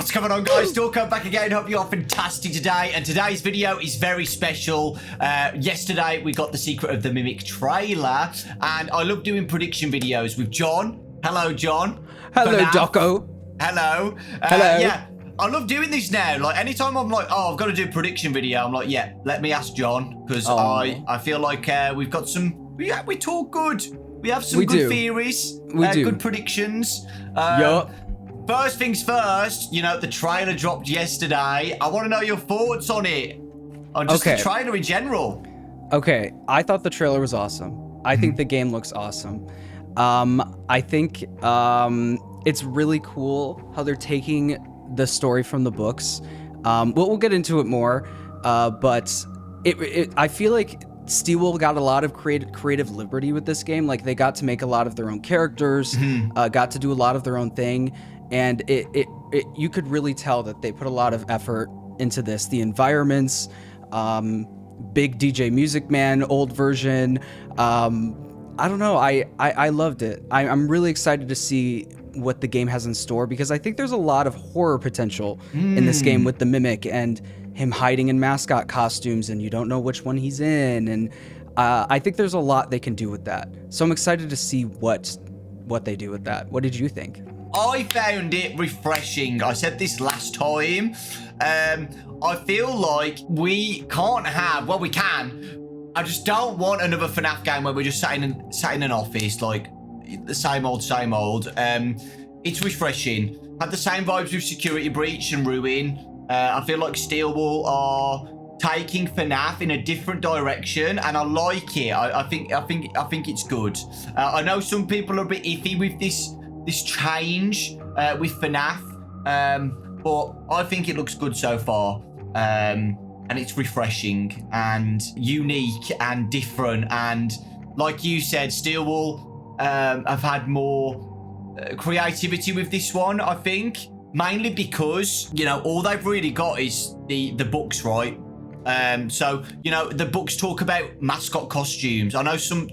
What's going on, guys? Dawko back again. Hope you're fantastic today. And today's video is very special. Yesterday, we got the Secret of the Mimic trailer. And I love doing prediction videos with John. Hello, John. Hello, Dawko. Hello. Hello. Yeah, I love doing this now. Like, anytime I'm like, oh, I've got to do a prediction video, I'm like, yeah, let me ask John. Because I feel like we've got some... we talk good. We have some good theories. We do. Good predictions. Yup. First things first, you know, the trailer dropped yesterday. I want to know your thoughts on it. On just the trailer in general. Okay, I thought the trailer was awesome. I think the game looks awesome. I think it's really cool how they're taking the story from the books. We'll get into it more, but I feel like Steelwool got a lot of creative liberty with this game. Like, they got to make a lot of their own characters, got to do a lot of their own thing. And you could really tell that they put a lot of effort into this. The environments, big DJ Music Man, old version. I don't know. I loved it. I'm really excited to see what the game has in store, because I think there's a lot of horror potential in this game with the Mimic and him hiding in mascot costumes and you don't know which one he's in. And I think there's a lot they can do with that. So I'm excited to see what they do with that. What did you think? I found it refreshing. I said this last time. I feel like we can't have... well, we can. I just don't want another FNAF game where we're just sat in an office, like, the same old, same old. It's refreshing. Had the same vibes with Security Breach and Ruin. I feel like Steelwool are taking FNAF in a different direction, and I like it. I think it's good. I know some people are a bit iffy with this change with FNAF, but I think it looks good so far, and it's refreshing and unique and different, and like you said, Steelwool have had more creativity with this one, I think, mainly because, you know, all they've really got is the books, right? So, you know, the books talk about mascot costumes. I know some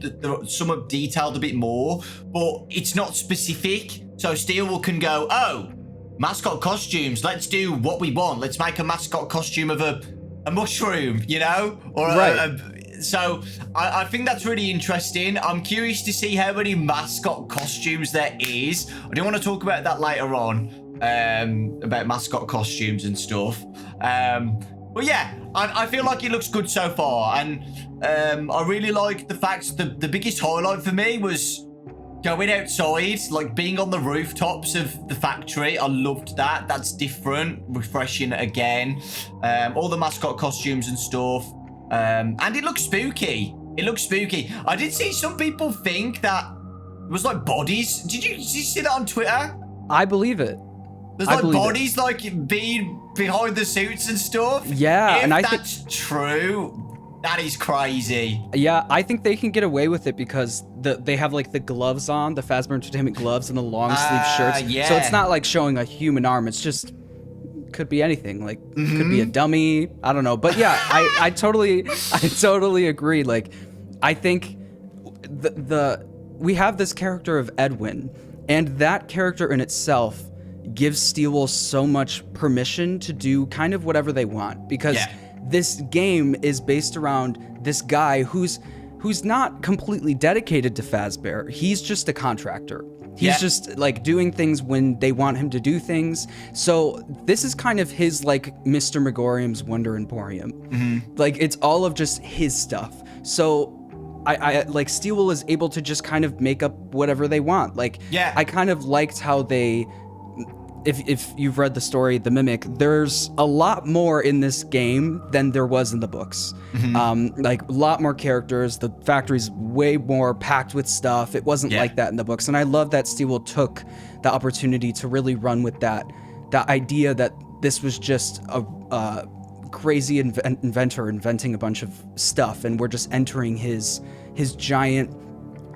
are detailed a bit more, but it's not specific. So Steelwool can go, oh, mascot costumes, let's do what we want. Let's make a mascot costume of a mushroom, you know? Or so I think that's really interesting. I'm curious to see how many mascot costumes there is. I do want to talk about that later on, about mascot costumes and stuff. But yeah, I feel like it looks good so far, and I really like the fact that the biggest highlight for me was going outside, like being on the rooftops of the factory. I loved that. That's different, refreshing again. All the mascot costumes and stuff, and it looks spooky. It looks spooky. I did see some people think that it was like bodies. Did you see that on Twitter? I believe it. There's like bodies like being behind the suits and stuff. Yeah, and that's true, that is crazy. Yeah, I think they can get away with it because they have like the gloves on, the Fazbear Entertainment gloves and the long sleeve shirts. Yeah. So it's not like showing a human arm. It's just could be anything. Like could be a dummy. I don't know. But yeah, I totally agree. Like, I think we have this character of Edwin, and that character in itself gives Steelwool so much permission to do kind of whatever they want, because this game is based around this guy who's not completely dedicated to Fazbear. He's just a contractor. He's just like doing things when they want him to do things. So this is kind of his like Mr. Megorium's Wonder Emporium. Like, it's all of just his stuff. So I like Steelwool is able to just kind of make up whatever they want. Like, I kind of liked how they... If you've read the story, The Mimic, there's a lot more in this game than there was in the books. Like, a lot more characters. The factory's way more packed with stuff. It wasn't like that in the books. And I love that Steelwool took the opportunity to really run with that idea that this was just a crazy inventor inventing a bunch of stuff, and we're just entering his giant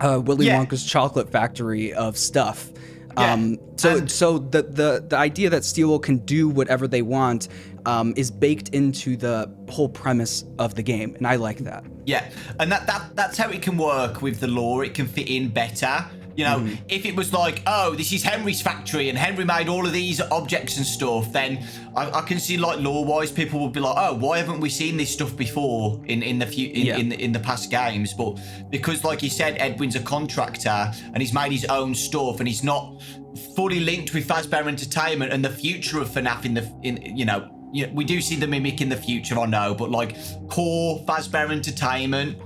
Willy Wonka's chocolate factory of stuff. So the idea that Steelwool can do whatever they want is baked into the whole premise of the game, and I like that. Yeah, and that's how it can work with the lore. It can fit in better. You know, if it was like, oh, this is Henry's factory and Henry made all of these objects and stuff, then I can see like lore-wise people would be like, oh, why haven't we seen this stuff before in the past games? But because, like you said, Edwin's a contractor and he's made his own stuff and he's not fully linked with Fazbear Entertainment and the future of FNAF we do see the Mimic in the future, I know, but like core Fazbear Entertainment,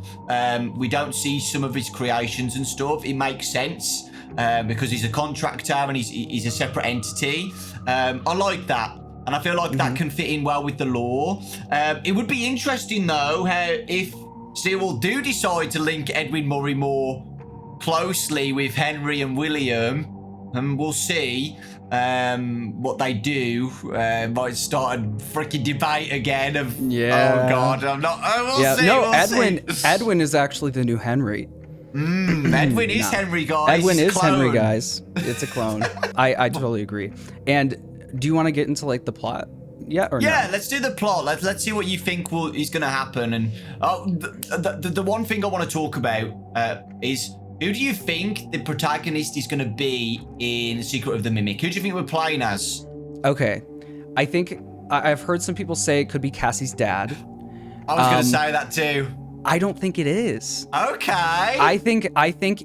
we don't see some of his creations and stuff. It makes sense because he's a contractor and he's a separate entity. I like that, and I feel like that can fit in well with the lore. It would be interesting though how if Steel do decide to link Edwin Murray more closely with Henry and William, and we'll see what they do. Might start a freaking debate again of oh god, I'm not. We'll see. No, see. Edwin is actually the new Henry. Edwin is Henry, guys. Edwin is Henry, guys. It's a clone. I totally agree. And do you want to get into like the plot? Yeah or no? Yeah, let's do the plot. Let's see what you think is going to happen. And the one thing I want to talk about is, who do you think the protagonist is going to be in Secret of the Mimic? Who do you think we're playing as? Okay, I think I've heard some people say it could be Cassie's dad. I was going to say that too. I don't think it is. Okay. I think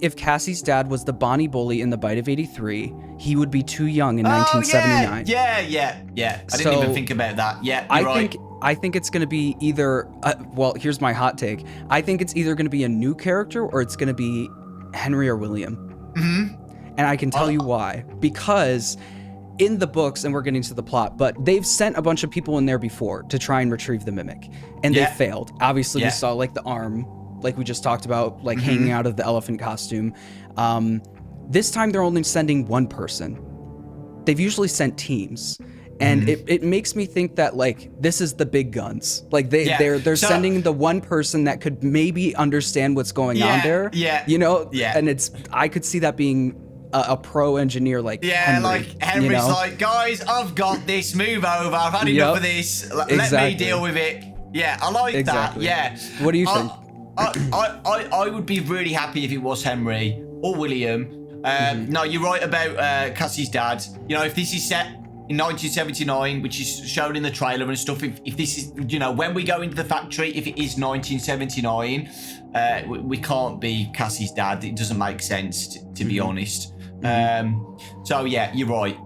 if Cassie's dad was the Bonnie bully in the Bite of 83, he would be too young in 1979. Yeah. I didn't even think about that. Yeah, I think it's going to be either, well, here's my hot take. I think it's either going to be a new character or it's going to be Henry or William. And I can tell you why. Because in the books, and we're getting to the plot, but they've sent a bunch of people in there before to try and retrieve the Mimic. And they failed. Obviously, we saw like the arm, like we just talked about, like hanging out of the elephant costume. This time they're only sending one person. They've usually sent teams. And it makes me think that like this is the big guns. Like they're sending the one person that could maybe understand what's going on there. You know? And I could see that being a pro engineer like Henry, like Henry's like, guys, I've got this, move over, I've had enough of this, let me deal with it. I like that. What do you think? I would be really happy if it was Henry or William. No, you're right about Cassie's dad. You know, if this is set in 1979, which is shown in the trailer and stuff, if this is, you know, when we go into the factory, if it is 1979, we can't be Cassie's dad. It doesn't make sense, to be honest. So yeah, you're right.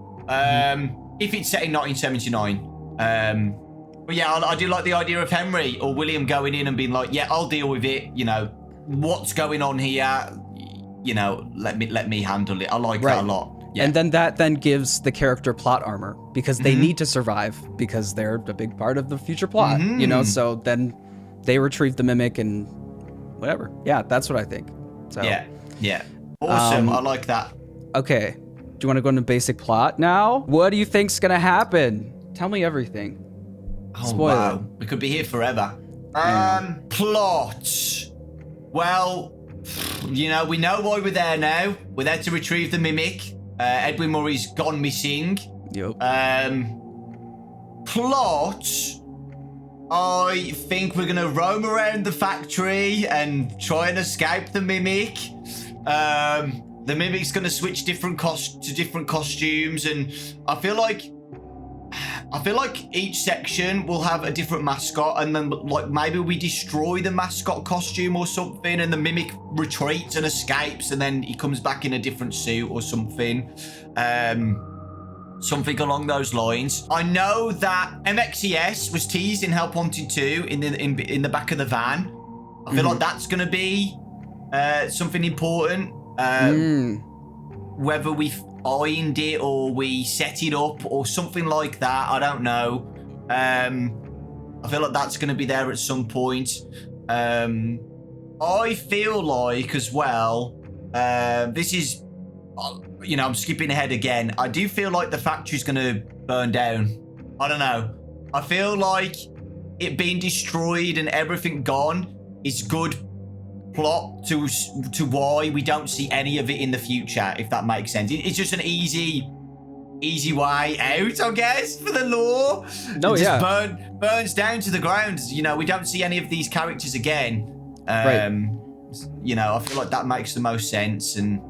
If it's set in 1979, but yeah, I do like the idea of Henry or William going in and being like, yeah, I'll deal with it. You know, what's going on here? You know, let me handle it. I like that a lot. Yeah. And then that gives the character plot armor because they need to survive because they're a big part of the future plot, you know? So then they retrieve the Mimic and whatever. Yeah, that's what I think. So Yeah. Awesome. I like that. Okay. Do you want to go into basic plot now? What do you think's going to happen? Tell me everything. Oh, Spoiler. wow. We could be here forever. Plot. Well, you know, we know why we're there now. We're there to retrieve the Mimic. Edwin Murray's gone missing. Yep. Plot. I think we're gonna roam around the factory and try and escape the Mimic. The Mimic's gonna switch to different costumes, and I feel like each section will have a different mascot, and then like maybe we destroy the mascot costume or something, and the Mimic retreats and escapes, and then he comes back in a different suit or something. Something along those lines. I know that MXES was teased in Help Wanted 2 in the back of the van. I feel like that's gonna be something important. Whether we find it or we set it up or something like that, I don't know. I feel like that's going to be there at some point. I feel like as well, this is, you know, I'm skipping ahead again. I do feel like the factory's going to burn down. I don't know. I feel like it being destroyed and everything gone is good plot to why we don't see any of it in the future, if that makes sense. It's just an easy way out, I guess, for the lore. No, it just burns down to the ground. You know, we don't see any of these characters again. Right. You know, I feel like that makes the most sense, and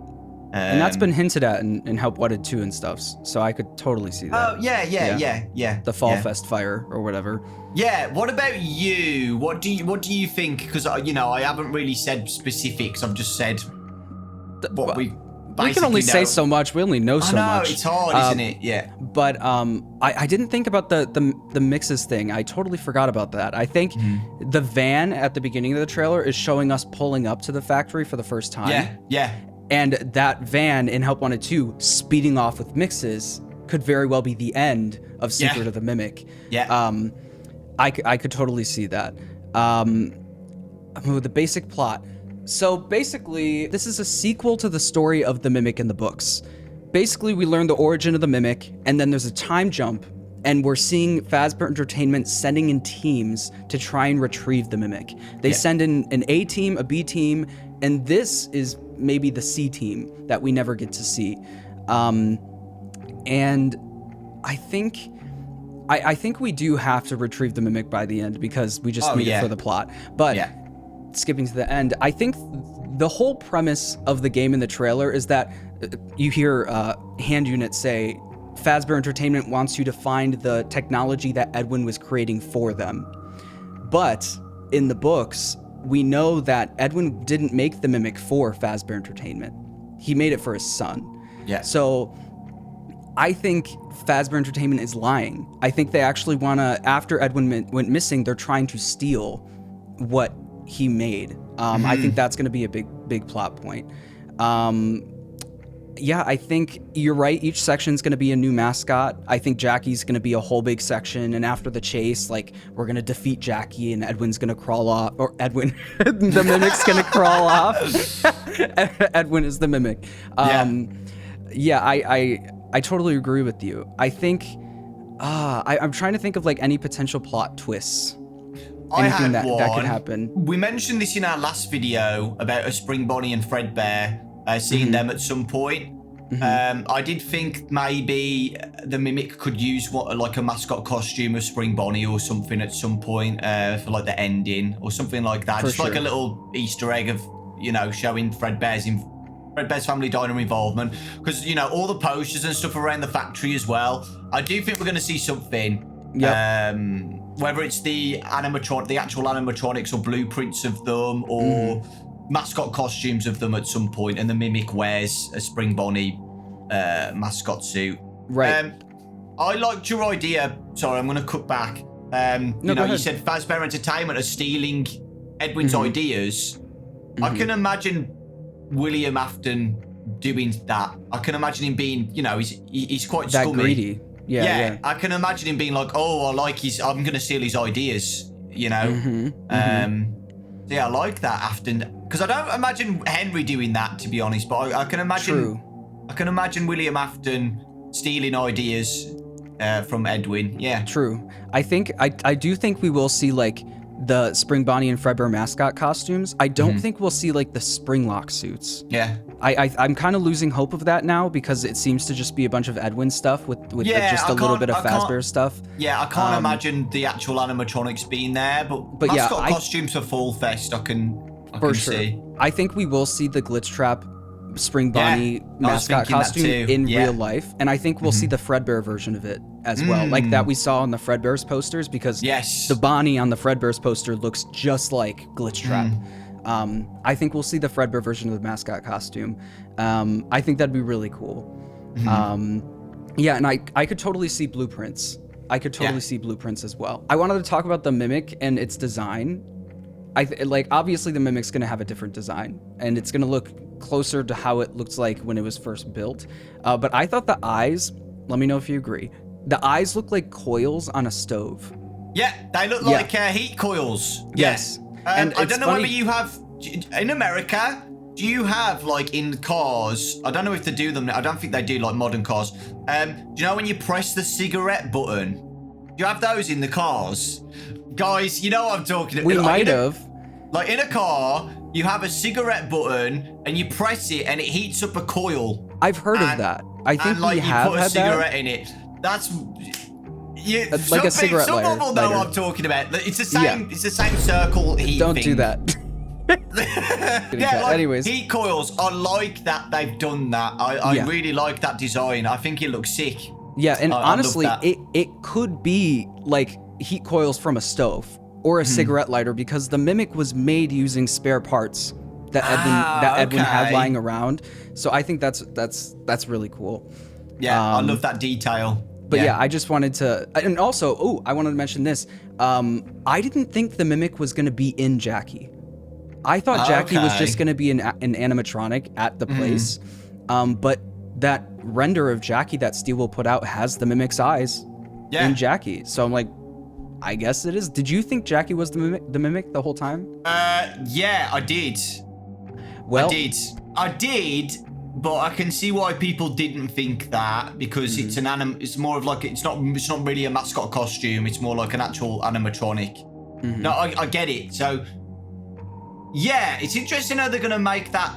And that's been hinted at in Help Wanted 2 and stuff, so I could totally see that. Oh, yeah. The Fall Fest fire or whatever. Yeah, what about you? What do you think? Because, I haven't really said specifics. I've just said what we basically We can only know. say so much. We only know so much. It's hard, isn't it? Yeah. But I didn't think about the mixes thing. I totally forgot about that. I think the van at the beginning of the trailer is showing us pulling up to the factory for the first time. Yeah. And that van in Help Wanted 2 speeding off with mixes could very well be the end of Secret of the Mimic. Yeah. I could totally see that. The basic plot. So basically, this is a sequel to the story of the Mimic in the books. Basically, we learn the origin of the Mimic, and then there's a time jump, and we're seeing FREDBEAR Entertainment sending in teams to try and retrieve the Mimic. They send in an A team, a B team, and this is maybe the C team that we never get to see. And I think we do have to retrieve the Mimic by the end because we just need it for the plot. But skipping to the end, I think the whole premise of the game in the trailer is that you hear hand units say, FREDBEAR Entertainment wants you to find the technology that Edwin was creating for them. But in the books, we know that Edwin didn't make the Mimic for FREDBEAR Entertainment. He made it for his son. Yeah. So I think FREDBEAR Entertainment is lying. I think they actually want to, after Edwin went missing, they're trying to steal what he made. I think that's going to be a big plot point. I think you're right. Each section's going to be a new mascot. I think Jackie's going to be a whole big section. And after the chase, like, we're going to defeat Jackie and Edwin's going to crawl off. Or Edwin, the Mimic's going to crawl off. Edwin is the Mimic. I totally agree with you. I think, I'm trying to think of like any potential plot twists. Anything that could happen. We mentioned this in our last video about a Spring Bonnie and FREDBEAR, seeing them at some point. I did think maybe the Mimic could use like a mascot costume of Spring Bonnie or something at some point for like the ending or something like that. Just like a little Easter egg of, showing FREDBEAR's family diner involvement. Because, all the posters and stuff around the factory as well. I do think we're going to see something. Yep. Whether it's the actual animatronics or blueprints of them or mascot costumes of them at some point, and the Mimic wears a Spring Bonnie mascot suit. Right. I liked your idea. Sorry, I'm going to cut back. You said FREDBEAR Entertainment are stealing Edwin's ideas. I can imagine William Afton doing that. I can imagine him being, he's quite that scummy. Greedy. Yeah. I can imagine him being like, oh, I'm going to steal his ideas, So I like that Afton, because I don't imagine Henry doing that, to be honest, but I can imagine I can imagine William Afton stealing ideas from Edwin. Yeah. True. I do think we will see like the Spring Bonnie and FREDBEAR mascot costumes. I don't think we'll see like the Springlock suits. Yeah. I'm kind of losing hope of that now because it seems to just be a bunch of Edwin stuff with just a little bit of FREDBEAR stuff. Yeah, I can't imagine the actual animatronics being there, but mascot costumes for Fall Fest, I can see. I think we will see the Glitch Trap Spring Bonnie mascot costume in real life, and I think we'll see the FREDBEAR version of it as well, like that we saw on the FREDBEAR's posters, because the Bonnie on the FREDBEAR's poster looks just like Glitch Trap. I think we'll see the FREDBEAR version of the mascot costume. I think that'd be really cool. And I could totally see blueprints. I could totally see blueprints as well. I wanted to talk about the Mimic and its design. Obviously the Mimic's gonna have a different design, and it's gonna look closer to how it looks like when it was first built. But I thought the eyes, let me know if you agree, the eyes look like coils on a stove. Yeah, they look like heat coils. Yes. And I don't know whether you have, in America, do you have, like, in cars, I don't know if they do them, I don't think they do, like, modern cars. Do you know when you press the cigarette button? Do you have those in the cars? Guys, you know what I'm talking about. We might have. Like, in a car, you have a cigarette button, and you press it, and it heats up a coil. I've heard of that. I think we have you put a cigarette in it. That's like a cigarette lighter. Some people know what I'm talking about. It's the same. It's the same circle heat. Don't thing. do that. Yeah, like, anyways. heat coils. I like that they've done that. I really like that design. I think it looks sick. Yeah, and honestly, I love that. it could be like heat coils from a stove or a cigarette lighter, because the Mimic was made using spare parts that Edwin had lying around. So I think that's really cool. Yeah, I love that detail. But yeah, I just wanted to, and also, I wanted to mention this. I didn't think the Mimic was going to be in Jackie. I thought Jackie was just going to be an animatronic at the place. But that render of Jackie that Steve will put out has the Mimic's eyes in Jackie. So I'm like, I guess it is. Did you think Jackie was the Mimic the whole time? Yeah, I did. Well, I did, but I can see why people didn't think that, because it's an it's more of like, it's not really a mascot costume. It's more like an actual animatronic. No, I get it. So yeah, it's interesting how they're gonna make that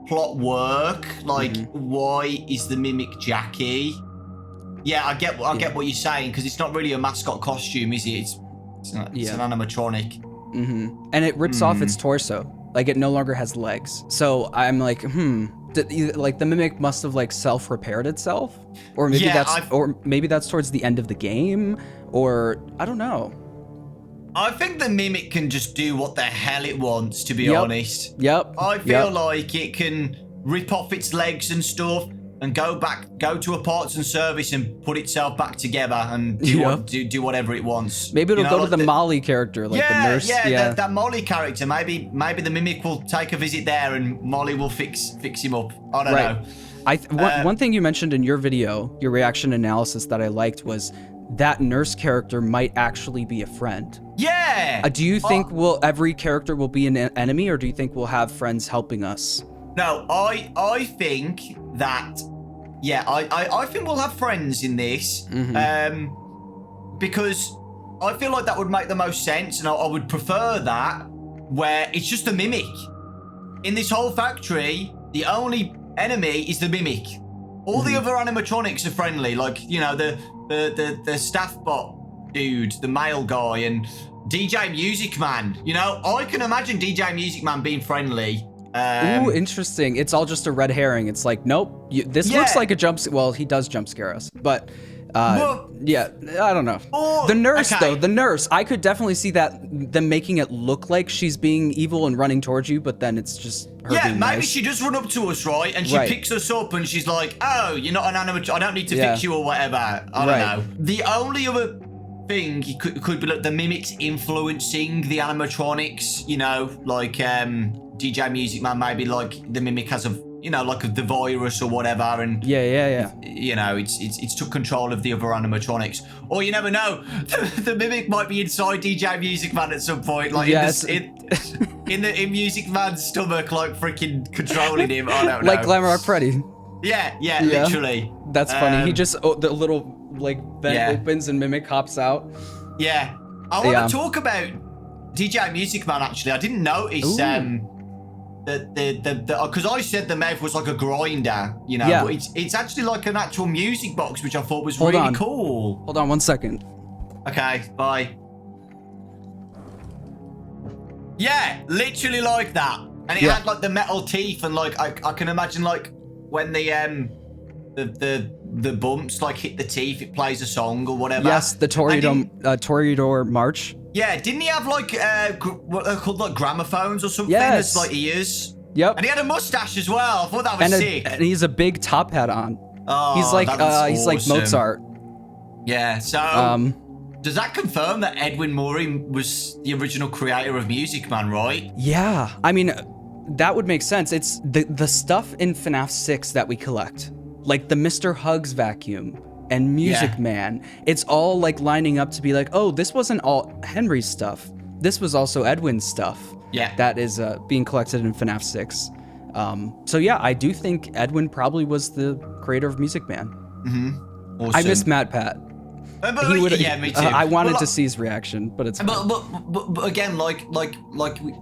plot work. Like, why is the Mimic Jackie? Yeah, I get what you're saying, because it's not really a mascot costume, is it? It's an animatronic. And it rips off its torso. Like, it no longer has legs. So I'm like, like the Mimic must have like self-repaired itself, or maybe that's towards the end of the game, or I don't know. I think the Mimic can just do what the hell it wants, to be honest. I feel like it can rip off its legs and stuff and go to a parts and service and put itself back together and do whatever it wants. Maybe it'll go to the Molly character, like the nurse. That Molly character. Maybe the Mimic will take a visit there and Molly will fix him up. I don't know. One thing you mentioned in your video, your reaction analysis that I liked, was that nurse character might actually be a friend. Yeah. Do you think every character will be an enemy, or do you think we'll have friends helping us? No, I think that, I think we'll have friends in this, because I feel like that would make the most sense, and I would prefer that, where it's just a Mimic. In this whole factory, the only enemy is the Mimic. All the other animatronics are friendly, like, you know, the staff bot dude, the male guy, and DJ Music Man. You know, I can imagine DJ Music Man being friendly. Ooh, interesting. It's all just a red herring. It's like, nope, this looks like a jump. Well, he does jump scare us, but yeah, I don't know. The nurse, though, the nurse, I could definitely see them making it look like she's being evil and running towards you, but then it's just her being maybe nice. she does run up to us, right? And she picks us up and she's like, oh, you're not an animatronic. I don't need to fix you or whatever. I don't know. The only other thing could be like the Mimics influencing the animatronics, you know, like DJ Music Man, maybe like the Mimic has like the virus or whatever, and you know, it's took control of the other animatronics, or you never know, the Mimic might be inside DJ Music Man at some point, like in Music Man's stomach, like freaking controlling him. I don't know, like Glamrock Freddy. Yeah, literally. That's funny. He just the little like vent opens and Mimic hops out. Yeah, I want to talk about DJ Music Man. Actually, I didn't notice because I said the mouth was like a grinder, you know, but it's actually like an actual music box, which I thought was really cool. Hold on 1 second. Okay, bye. Yeah, literally like that. And it had like the metal teeth, and like I can imagine like when the bumps like hit the teeth, it plays a song or whatever. Yes, the Toreador March. Yeah, didn't he have like what they're called, like gramophones or something? Yes. As like ears. Yep. And he had a mustache as well. I thought that was sick. And he's a big top hat on. Oh, he's like he's like Mozart. Yeah. So does that confirm that Edwin Murray was the original creator of Music Man, right? Yeah. I mean, that would make sense. It's the stuff in FNAF 6 that we collect, like the Mr. Hugs vacuum and Music Man. It's all like lining up to be like, oh, this wasn't all Henry's stuff. This was also Edwin's stuff. Yeah. That is being collected in FNAF 6. So yeah, I do think Edwin probably was the creator of Music Man. Awesome. I miss Matt Pat. Me too. I wanted to see his reaction, but it's but again, like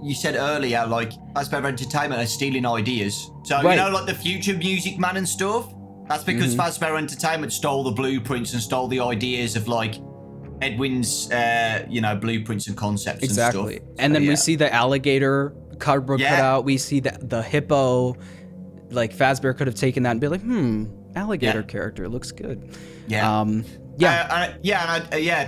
you said earlier, like FREDBEAR Entertainment are stealing ideas. So you know, like the future Music Man and stuff. That's because FREDBEAR Entertainment stole the blueprints and stole the ideas of like Edwin's, blueprints and concepts Exactly. and stuff. And then So, we see the alligator cardboard cutout. We see the hippo. Like Fazbear could have taken that and be like, alligator character looks good. Yeah. Yeah.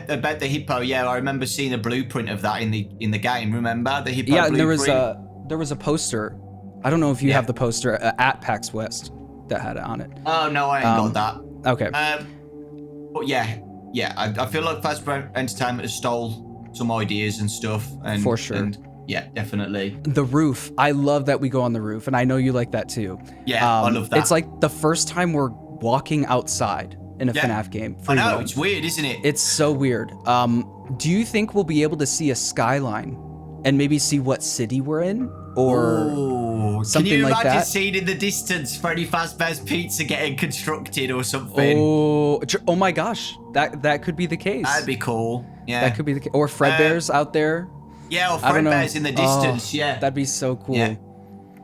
About the hippo. Yeah, I remember seeing a blueprint of that in the game. Remember the hippo? Yeah, and blueprint? there was a poster. I don't know if you have the poster at PAX West that had it on it. Oh no, I ain't got that. Okay. But I feel like Fazbear Entertainment has stole some ideas and stuff. And For sure. And yeah, definitely. The roof. I love that we go on the roof, and I know you like that too. Yeah, I love that. It's like the first time we're walking outside in a FNAF game. I know, it's weird, isn't it? It's so weird. Do you think we'll be able to see a skyline and maybe see what city we're in? Or something like that? Can you imagine seeing in the distance Freddy Fazbear's Pizza getting constructed or something? Oh my gosh. That could be the case. That'd be cool. Yeah. That could be the case. Or Fredbear's out there. Yeah, or Fredbear's in the distance. Yeah. That'd be so cool. Yeah.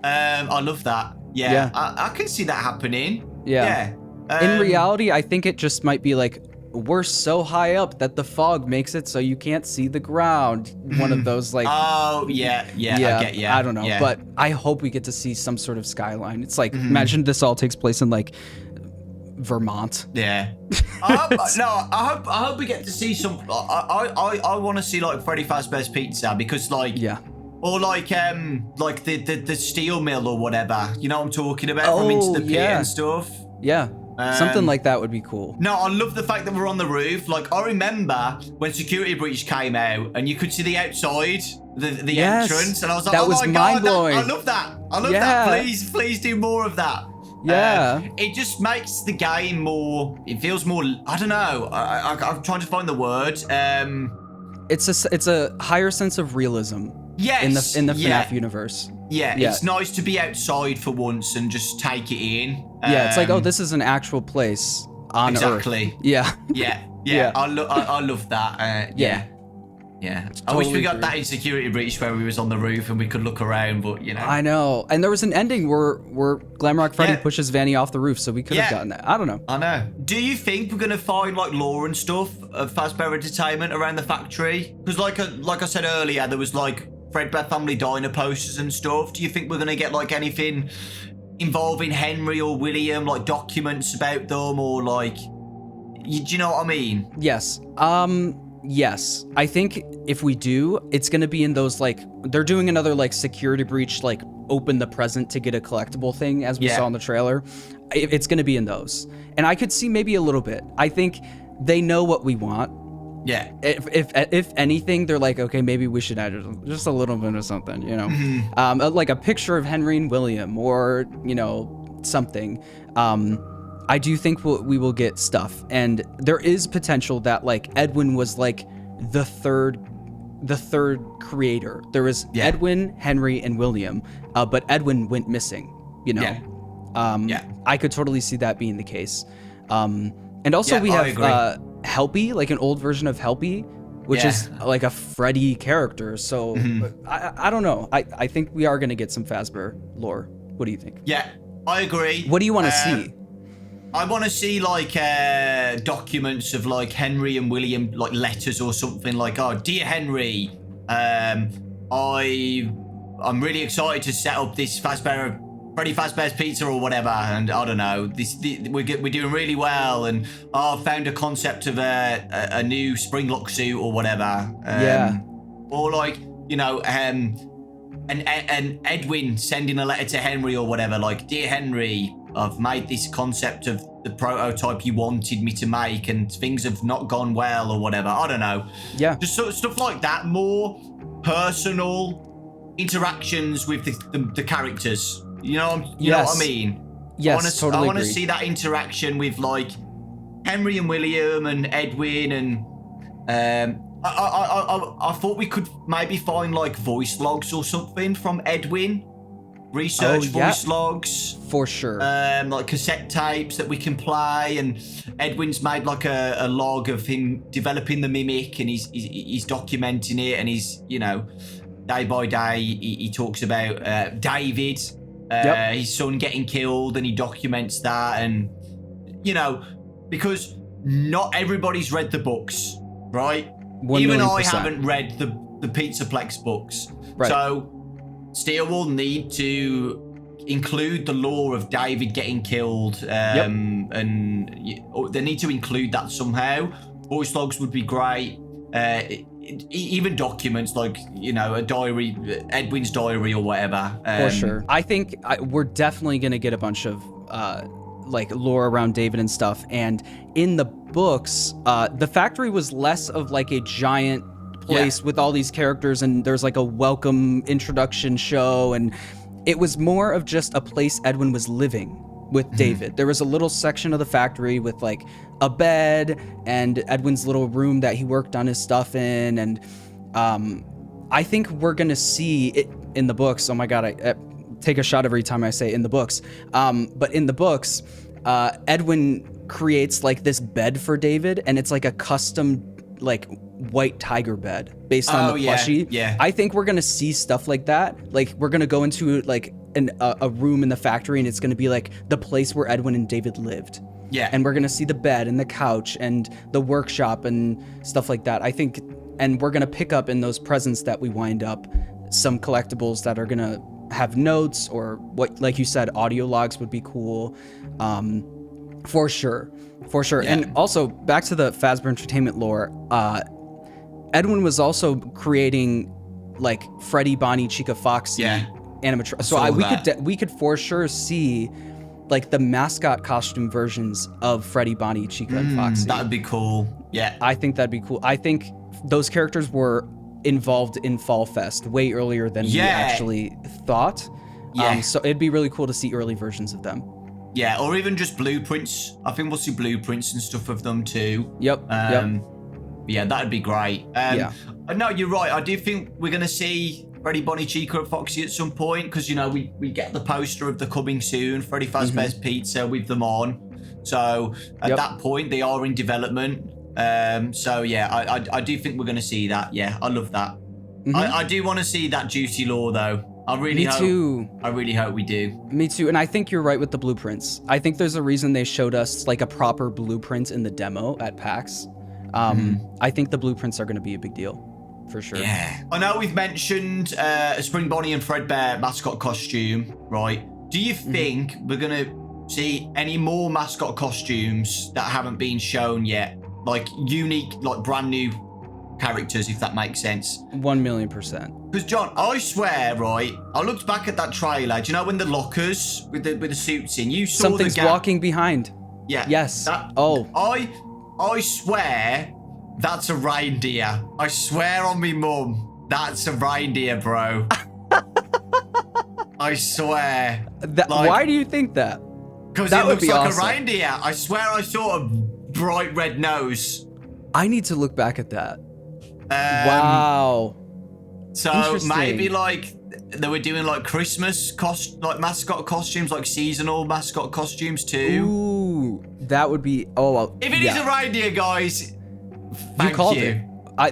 I love that. Yeah. I can see that happening. Yeah. In reality, I think it just might be like, we're so high up that the fog makes it so you can't see the ground. One of those like... Oh, yeah, I get you. I don't know, but I hope we get to see some sort of skyline. It's like, imagine this all takes place in like Vermont. Yeah. I hope we get to see some... I want to see like Freddy Fazbear's Pizza because like... Yeah. Or like the steel mill or whatever. You know what I'm talking about? From Into the Pit and stuff. Yeah. Something like that would be cool. No, I love the fact that we're on the roof. Like, I remember when Security Breach came out and you could see the outside, the entrance, and I was like, that was my God, mind-blowing. I love that. I love that. Please do more of that. Yeah. It just makes the game more, it feels more, I don't know. I'm trying to find the word. It's a higher sense of realism. Yes. In the FNAF universe. Yeah, it's nice to be outside for once and just take it in. Yeah, it's like, oh, this is an actual place on exactly. Earth. Yeah. Yeah. I love that. Yeah. I wish we got that in Security Breach where we was on the roof and we could look around, but you know. I know. And there was an ending where Glamrock Freddy pushes Vanny off the roof, so we could have gotten that. I don't know. I know. Do you think we're gonna find like lore and stuff of Fazbear Entertainment around the factory? Because like I said earlier, there was like FREDBEAR Family Diner posters and stuff. Do you think we're gonna get like anything involving Henry or William, like documents about them, or like, do you know what I mean? Yes. Yes. I think if we do, it's gonna be in those like, they're doing another like Security Breach, like open the present to get a collectible thing, as we saw in the trailer. It's gonna be in those, and I could see maybe a little bit. I think they know what we want. Yeah. If anything, they're like, okay, maybe we should add just a little bit of something, you know, like a picture of Henry and William, or you know, something. I do think we will get stuff, and there is potential that like Edwin was like the third creator. There was Edwin, Henry, and William, but Edwin went missing. You know. I could totally see that being the case. And also we have Helpy, like an old version of Helpy, which is like a Freddy character. So I don't know. I think we are gonna get some Fazbear lore. What do you think? Yeah, I agree. What do you want to see? I want to see like documents of like Henry and William, like letters or something, like, oh, dear Henry, I'm really excited to set up this Freddy Fazbear's Pizza or whatever, and I don't know, we're doing really well, and I found a concept of a new Springlock suit or whatever. Or like, you know, and Edwin sending a letter to Henry or whatever, like, dear Henry, I've made this concept of the prototype you wanted me to make, and things have not gone well or whatever. I don't know. Yeah. Just sort of stuff like that. More personal interactions with the characters. You know what I mean? Yes, I want to see that interaction with like Henry and William and Edwin, and I thought we could maybe find like voice logs or something from Edwin. Research voice logs for sure, like cassette tapes that we can play, and Edwin's made like a log of him developing the mimic, and he's documenting it, and he's, you know, day by day he talks about David, his son, getting killed, and he documents that, and you know, because not everybody's read the books. right? 1 Even million I percent. haven't read the Pizzaplex books. Right. So still will need to include the lore of David getting killed, and they need to include that somehow. Voice logs would be great. Even documents like, you know, a diary, Edwin's diary or whatever. For sure. I think we're definitely going to get a bunch of like lore around David and stuff. And in the books, the factory was less of like a giant place with all these characters, and there's like a welcome introduction show, and it was more of just a place Edwin was living with David. There was a little section of the factory with like a bed and Edwin's little room that he worked on his stuff in. And I think we're going to see it in the books. Oh my God, I take a shot every time I say in the books. But in the books, Edwin creates like this bed for David, and it's like a custom like white tiger bed based on the plushie. Yeah. I think we're going to see stuff like that. Like we're going to go into like a room in the factory, and it's going to be like the place where Edwin and David lived. Yeah. And we're going to see the bed and the couch and the workshop and stuff like that. I think, and we're going to pick up in those presents that we wind up some collectibles that are going to have notes, or what, like you said, audio logs would be cool. For sure. Yeah. And also back to the Fazbear Entertainment lore, Edwin was also creating like Freddy, Bonnie, Chica, Foxy animatronics. So we could for sure see like the mascot costume versions of Freddy, Bonnie, Chica, and Foxy. That would be cool. Yeah. I think that'd be cool. I think those characters were involved in Fall Fest way earlier than we actually thought. Yeah. So it'd be really cool to see early versions of them. Yeah, or even just blueprints. I think we'll see blueprints and stuff of them too. Yep. Yeah, that'd be great. No, you're right. I do think we're going to see Freddy, Bonnie, Chica, and Foxy at some point, because, you know, we get the poster of the coming soon, Freddy Fazbear's Pizza with them on. So at that point, they are in development. So yeah, I do think we're going to see that. Yeah, I love that. I do want to see that juicy lore though. I really hope we do. Me too. And I think you're right with the blueprints. I think there's a reason they showed us like a proper blueprint in the demo at PAX. I think the blueprints are going to be a big deal for sure. Yeah. I know we've mentioned a Spring Bonnie and Fredbear mascot costume, right? Do you think we're going to see any more mascot costumes that haven't been shown yet? Like unique, like brand new characters, if that makes sense. 1,000,000%. Because John, I swear, right? I looked back at that trailer. Do you know when the lockers with the suits in? You saw something's walking behind. Yeah. Yes. I swear that's a reindeer. I swear on me mum, that's a reindeer, bro. I swear. Why do you think that? Because it looks like a reindeer. I swear I saw a bright red nose. I need to look back at that. Wow. So maybe like they were doing like Christmas like mascot costumes, like seasonal mascot costumes too. Ooh, that would be. If it is a reindeer, guys, you called it.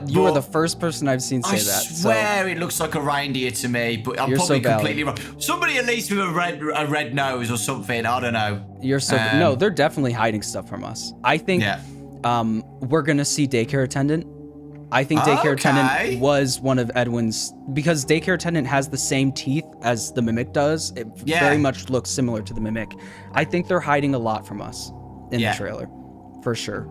You are the first person I've seen say that. I swear it looks like a reindeer to me, but I'm probably completely wrong. Somebody at least with a red nose or something. I don't know. You're so no. They're definitely hiding stuff from us. I think we're gonna see daycare attendant. I think daycare attendant was one of Edwin's, because daycare attendant has the same teeth as the Mimic does. It very much looks similar to the Mimic. I think they're hiding a lot from us in the trailer, for sure.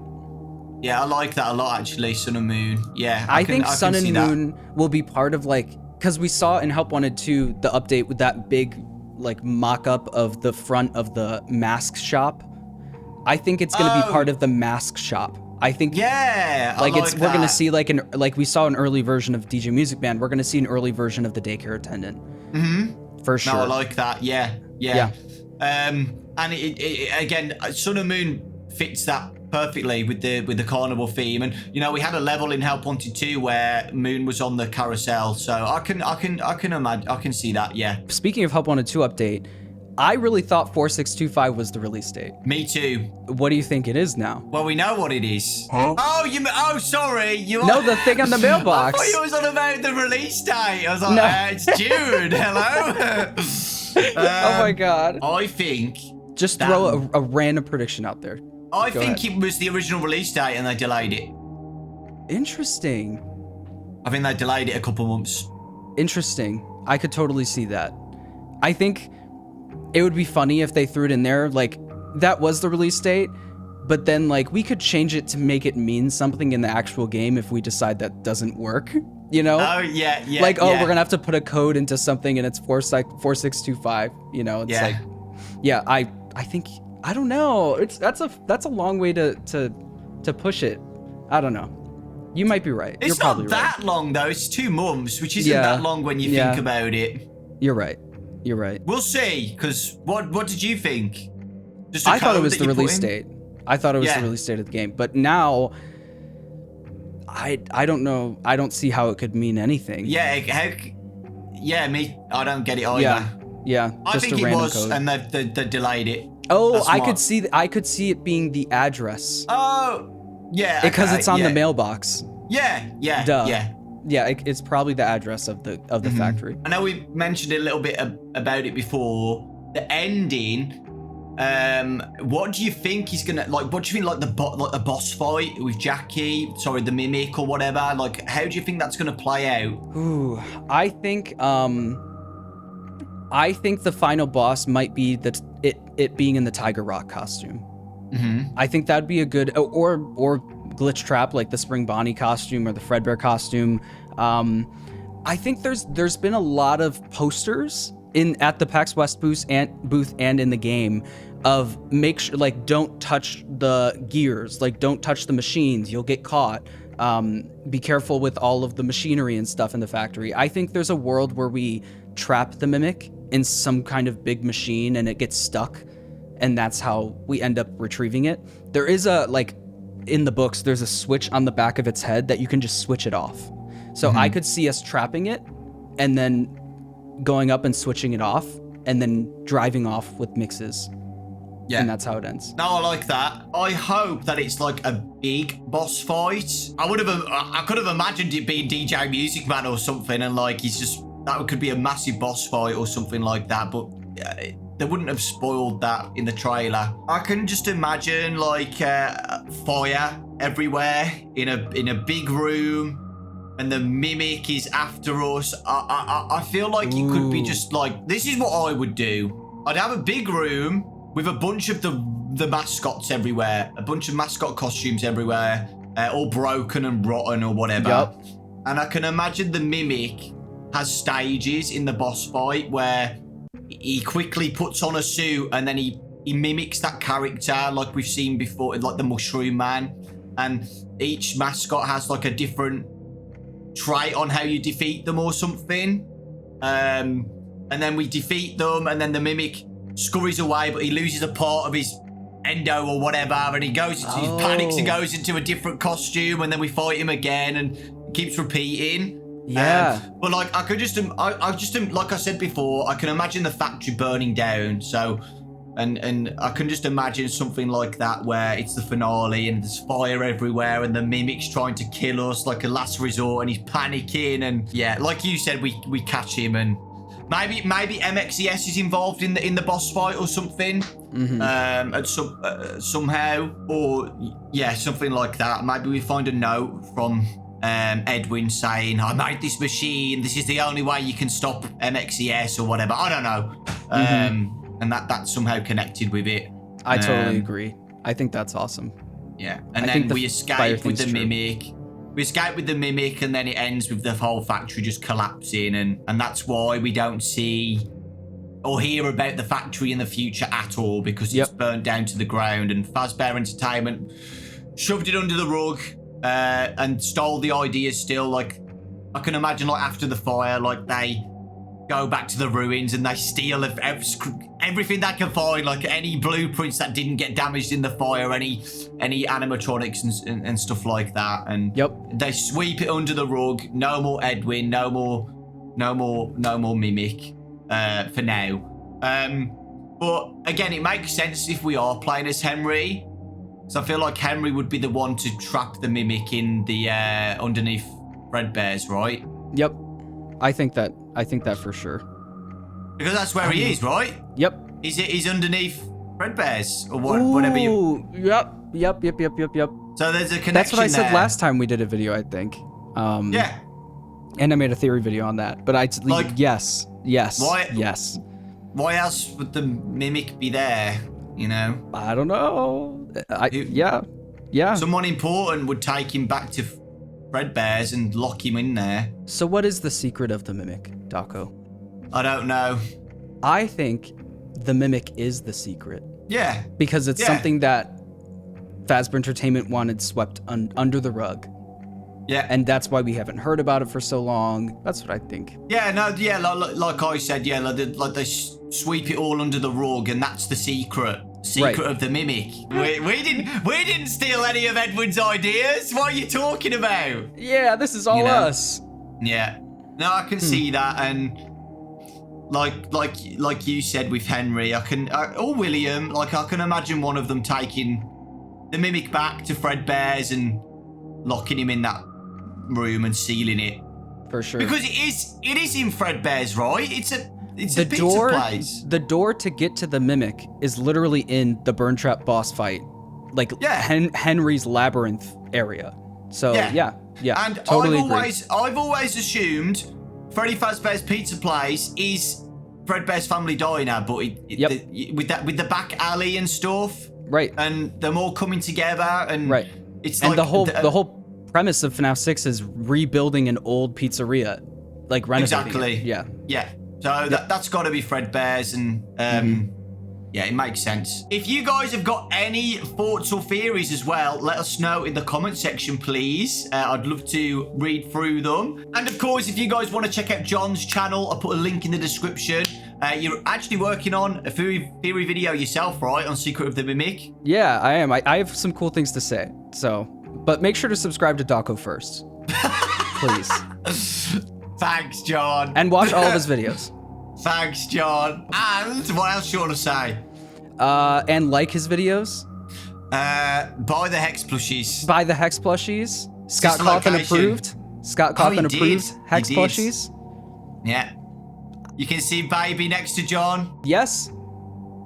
Yeah, I like that a lot, actually, Sun and Moon. Yeah, I think Sun and Moon will be part of, like, because we saw in Help Wanted 2 the update with that big, like, mock-up of the front of the mask shop. I think it's going to be part of the mask shop. I think we're gonna see like we saw an early version of DJ Music Band. We're gonna see an early version of the daycare attendant. For sure. No, I like that. Yeah. And it again, Sun and Moon fits that perfectly with the carnival theme. And you know, we had a level in Help Wanted 2 where Moon was on the carousel, so I can imagine, I can see that. Yeah. Speaking of Help Wanted 2 update, I really thought 4625 was the release date. Me too. What do you think it is now? Well, we know what it is. Huh? Oh, sorry. No, the thing on the mailbox. I thought you was on about the release date. I was like, it's June. Hello. Oh my God. I think. Just throw a random prediction out there. I think it was the original release date and they delayed it. Interesting. I think they delayed it a couple months. Interesting. I could totally see that. I think it would be funny if they threw it in there, like, that was the release date, but then, like, we could change it to make it mean something in the actual game if we decide that doesn't work, you know? Oh, yeah. Like, oh, yeah. we're gonna have to put a code into something and it's 4625, you know? It's like, yeah, I think, I don't know. That's a long way to push it. I don't know. You might be right. It's You're probably not that right. long, though. It's 2 months, which isn't that long when you think about it. You're right. You're right. We'll see, because what did you think? Just I thought it was the release date. I thought it was the release date of the game. But now, I don't know. I don't see how it could mean anything. Yeah, me. I don't get it either. Yeah. I Just think a it random was, code. and they delayed it. Oh, That's I smart. could see it being the address. Oh, yeah. Because okay, it's on yeah. the mailbox. Yeah. Duh. Yeah. Yeah, it's probably the address of the factory. I know we mentioned a little bit about it before. The ending. What do you think is gonna like? What do you think like the boss fight with Jackie? Sorry, the mimic or whatever. Like, how do you think that's gonna play out? Ooh, I think the final boss might be it being in the Tiger Rock costume. I think that'd be a good or Glitch Trap, like the Spring Bonnie costume or the FREDBEAR costume. I think there's been a lot of posters at the PAX West booth and in the game of make sure, like, don't touch the gears, like don't touch the machines, you'll get caught. Be careful with all of the machinery and stuff in the factory. I think there's a world where we trap the mimic in some kind of big machine and it gets stuck, and that's how we end up retrieving it. There is in the books, there's a switch on the back of its head that you can just switch it off. So I could see us trapping it and then going up and switching it off and then driving off with mixes. Yeah. And that's how it ends. No, I like that. I hope that it's like a big boss fight. I could have imagined it being DJ Music Man or something, and like that could be a massive boss fight or something like that, but they wouldn't have spoiled that in the trailer. I can just imagine like fire everywhere in a big room, and the mimic is after us. I feel like it could be just like, this is what I would do. I'd have a big room with a bunch of the mascots everywhere, a bunch of mascot costumes everywhere, all broken and rotten or whatever. Yep. And I can imagine the mimic has stages in the boss fight where he quickly puts on a suit and then he mimics that character like we've seen before, like the Mushroom Man. And each mascot has like a different trait on how you defeat them or something. And then we defeat them, and then the mimic scurries away, but he loses a part of his endo or whatever, and he panics and goes into a different costume, and then we fight him again, and it keeps repeating. Yeah. But like, I like I said before, I can imagine the factory burning down. So, and I can just imagine something like that where it's the finale and there's fire everywhere and the mimic's trying to kill us like a last resort, and he's panicking, and yeah, like you said, we catch him, and maybe MXES is involved in the boss fight or something, somehow, or yeah, something like that. Maybe we find a note from Edwin saying, "I made this machine. This is the only way you can stop MXES or whatever." I don't know. And that's somehow connected with it. I totally agree. I think that's awesome. Yeah, and then we escape with the mimic. We escape with the mimic, and then it ends with the whole factory just collapsing, and that's why we don't see or hear about the factory in the future at all, because it's burnt down to the ground, and Fazbear Entertainment shoved it under the rug and stole the ideas still. Like, I can imagine, like, after the fire, like, they go back to the ruins and they steal everything they can find, like any blueprints that didn't get damaged in the fire, any animatronics and stuff like that, and they sweep it under the rug. No more Edwin, no more mimic for now. But again, it makes sense if we are playing as Henry, so I feel like Henry would be the one to trap the mimic in the underneath FREDBEAR's, right? Yep. I think that for sure. Because that's where he is, right? Yep. He's underneath FREDBEAR's or whatever you. Yep. Yep. So there's a connection. That's what I said there. last time we did a video, I think. Yeah. And I made a theory video on that. But yes. Why- Yes. Why else would the mimic be there? You know? I don't know. Yeah. Someone important would take him back to FREDBEAR's and lock him in there. So what is the secret of the mimic, Dawko? I don't know. I think the mimic is the secret. Yeah. Because it's something that Fazbear Entertainment wanted swept under the rug. Yeah. And that's why we haven't heard about it for so long. That's what I think. Yeah, no, yeah, like I said, yeah, like they sweep it all under the rug, and that's the secret of the mimic. We didn't steal any of Edward's ideas. What are you talking about? Yeah, this is all us. Yeah, no, I can see that, and like you said with Henry, or William, like I can imagine one of them taking the mimic back to FREDBEAR's and locking him in that room and sealing it. For sure. Because it is in FREDBEAR's, right? It's a pizza place. The door to get to the mimic is literally in the Burn Trap boss fight, like Henry's labyrinth area. So yeah. And totally I've always assumed Freddy Fazbear's Pizza Place is FREDBEAR's Family Diner, but with the back alley and stuff, right? And them all coming together, and it's and like the whole premise of FNAF 6 is rebuilding an old pizzeria, like renovating exactly. it. Yeah. So that's got to be FREDBEAR's, and yeah, it makes sense. If you guys have got any thoughts or theories as well, let us know in the comment section, please. I'd love to read through them. And of course, if you guys want to check out John's channel, I'll put a link in the description. You're actually working on a theory video yourself, right? On Secret of the Mimic? Yeah, I am. I have some cool things to say. So, but make sure to subscribe to Dawko first. Please. Thanks, John. And watch all of his videos. Thanks, John. And what else you want to say? And like his videos. Buy the Hex plushies. Buy the Hex plushies. Scott Coffin approved. Scott Coffin approved Hex plushies. Yeah. You can see Baby next to John. Yes.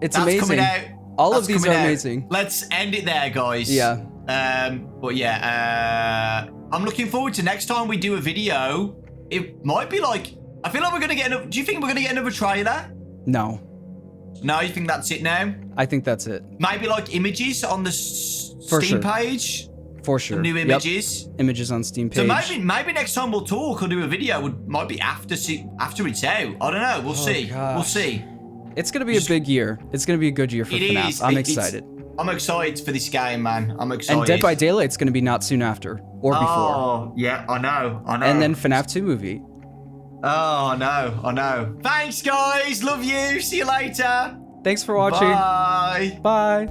It's That's amazing. Coming out. All That's of these are amazing. Let's end it there, guys. Yeah. But yeah, I'm looking forward to next time we do a video. It might be like, I feel like we're gonna get another. Do you think we're gonna get another trailer? No. No, you think that's it now? I think that's it. Maybe like images on the Steam page. For sure. New images. Yep. Images on Steam page. So maybe next time we'll talk or do a video. Might be after it's out. I don't know. We'll see. Gosh. We'll see. It's gonna be a big year. It's gonna be a good year for FNAF. I'm excited. I'm excited for this game, man. I'm excited. And Dead by Daylight's gonna be not soon after or before. Oh, yeah, I know. And then FNAF 2 movie. Oh, I know. Thanks, guys. Love you. See you later. Thanks for watching. Bye. Bye.